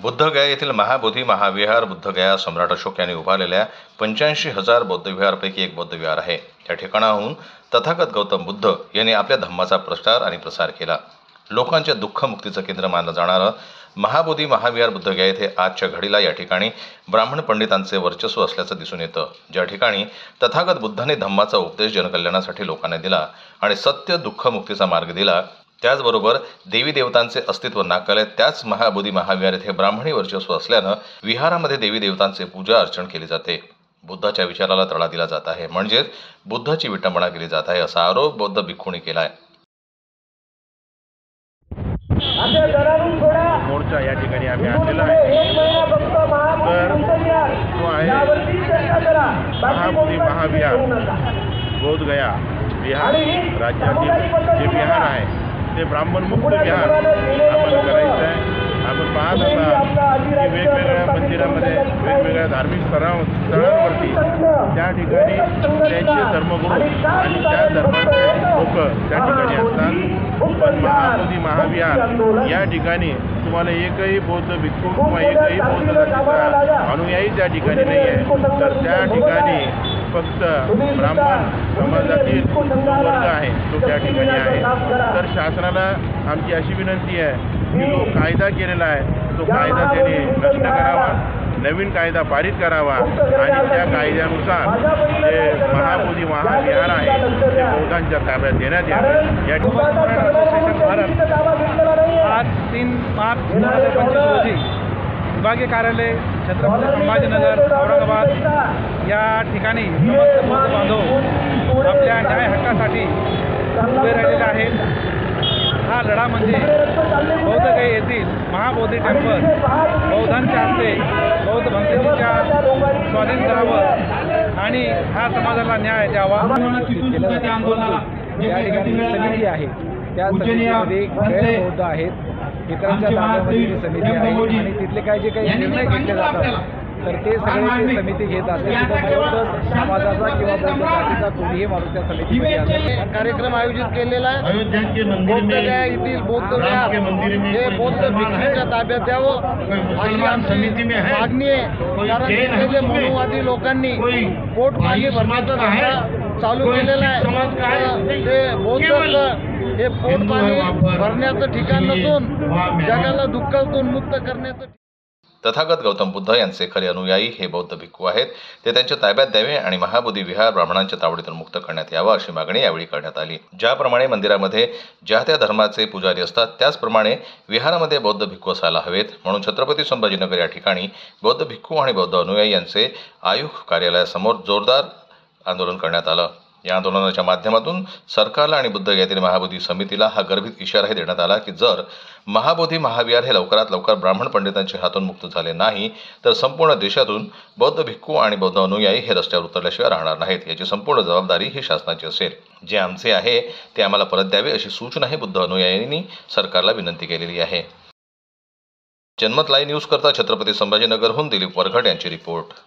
बुद्धगया येथील महाबोधी महाविहार बुद्धगया सम्राट अशोक यांनी उभारलेल्या 85,000 बौद्धविहारपैकी एक बौद्धविहार आहे। या ठिकाणाहून तथागत गौतम बुद्ध यांनी आपल्या धम्माचा प्रचार आणि प्रसार केला। लोकांच्या दुःखमुक्तीचं केंद्र मानलं जाणारं महाबोधी महाविहार बुद्धगया येथे आजच्या घडीला या ठिकाणी ब्राह्मण पंडितांचे वर्चस्व असल्याचं दिसून येतं। ज्या ठिकाणी तथागत बुद्धांनी धम्माचा उपदेश जनकल्याणासाठी लोकांना दिला आणि सत्य दुःखमुक्तीचा मार्ग दिला, त्याचबरोबर देवी देवतांचे अस्तित्व नाकारले, त्याच महाबोधी महाविहार येथे ब्राह्मणी वर्चस्व असल्यानं विहारामध्ये देवी देवतांचे पूजा अर्चन केले जाते। बुद्धाच्या विचाराला तडा दिला जात आहे, म्हणजेच बुद्धाची विटंबना केली जात आहे, असा आरोप बौद्ध भिक्खूंनी केला आहे। मोर्चा या ठिकाणी आम्ही आणलेला आहे, तर तो आहे महाबोधी महाविहार बोधगया विहार। राज्यातील जे विहार आहे ते ब्राह्मणमुक्त विहार आम्हाला करायचं आहे। आपण पाहत असाल की वेगवेगळ्या मंदिरामध्ये वेगवेगळ्या धार्मिक स्थळांवरती त्या ठिकाणी त्यांचे धर्मगुरू आणि त्या धर्माचे लोक त्या ठिकाणी असतात, पण महाबोधी महाविहार या ठिकाणी तुम्हाला एकही बौद्ध भिक्खू किंवा एकही बौद्ध धर्माचा अनुयायी त्या ठिकाणी नाही आहे। तर त्या ठिकाणी फक्त ब्राह्मण समाजातील जो वर्ग आहे तो त्या ठिकाणी आहे। तर शासनाला आमची अशी विनंती आहे की जो कायदा केलेला आहे तो कायदा त्याने नष्ट करावा, नवीन कायदा पारित करावा आणि त्या कायद्यानुसार जे महाबोधी महाविहार आहे ते बौद्धांच्या ताब्यात देण्यात यावे। या आज 3 मार्च 2025 रोजी विभागीय कार्यालय छत्रपती संभाजीनगर औरंगाबाद या ठिकाणी समस्त बौद्ध बांधव आपल्या न्याय हक्कासाठी उभे राहिलेले आहेत। हा लढा म्हणजे बौद्धगया येथील महाबोधी टेम्पल बौद्धांच्या हस्ते बौद्ध भक्तीच्या स्वाधीन करावं आणि हा समाजाला न्याय द्यावा। या ठिकाणी समिती आहे, त्या समितीमध्ये बौद्ध आहेत, इतरांच्या ताब्यामध्ये समिती आहे आणि तिथले काही जे काही निर्णय घेतले जातात तर ते सगळे ते समिती घेत असते। बौद्ध समाजाचा किंवा बौद्ध जातीचा कोणीही माणूस त्या समितीमध्ये असेल। कार्यक्रम आयोजित केलेला आहे। बोधगया येथील बौद्ध विहार हे बौद्ध भिक्षूंच्या ताब्यात द्यावं अशी आमची मागणी आहे। कारण तिथे जे मनुवादी लोकांनी पोट मागे भरण्याचा धंदा चालू केलेला आहे, ते बौद्ध हे पोट पाणी भरण्याचं ठिकाण नसून जगाला दुःखातून मुक्त करण्याचं। तथागत गौतम बुद्ध यांचे खरे अनुयायी हे बौद्ध भिक्खू आहेत, ते त्यांच्या ताब्यात द्यावे आणि महाबोधी विहार ब्राह्मणांच्या तावडीतून मुक्त करण्यात यावा अशी मागणी यावेळी करण्यात आली। ज्याप्रमाणे मंदिरामध्ये ज्या त्या धर्माचे पुजारी असतात त्याचप्रमाणे विहारामध्ये बौद्ध भिक्खू असायला हवेत, म्हणून छत्रपती संभाजीनगर या ठिकाणी बौद्ध भिक्खू आणि बौद्ध अनुयायी यांचे आयुक्त कार्यालयासमोर जोरदार आंदोलन करण्यात आलं। या आंदोलनाच्या माध्यमातून सरकारला आणि बुद्धगयातील महाबोधी समितीला हा गर्भित इशाराही देण्यात आला की जर महाबोधी महाविहार हे लवकरात लवकर ब्राह्मण पंडितांच्या हातून मुक्त झाले नाही तर संपूर्ण देशातून बौद्ध भिक्खू आणि बौद्ध अनुयायी हे रस्त्यावर उतरल्याशिवाय राहणार नाहीत। याची संपूर्ण जबाबदारी ही शासनाची असेल। जे आमचे आहे ते आम्हाला परत द्यावे अशी सूचनाही बुद्ध अनुयायींनी सरकारला विनंती केलेली आहे। जनमत लाईव्ह न्यूज करता छत्रपती संभाजीनगरहून दिलीप वरघट यांची रिपोर्ट।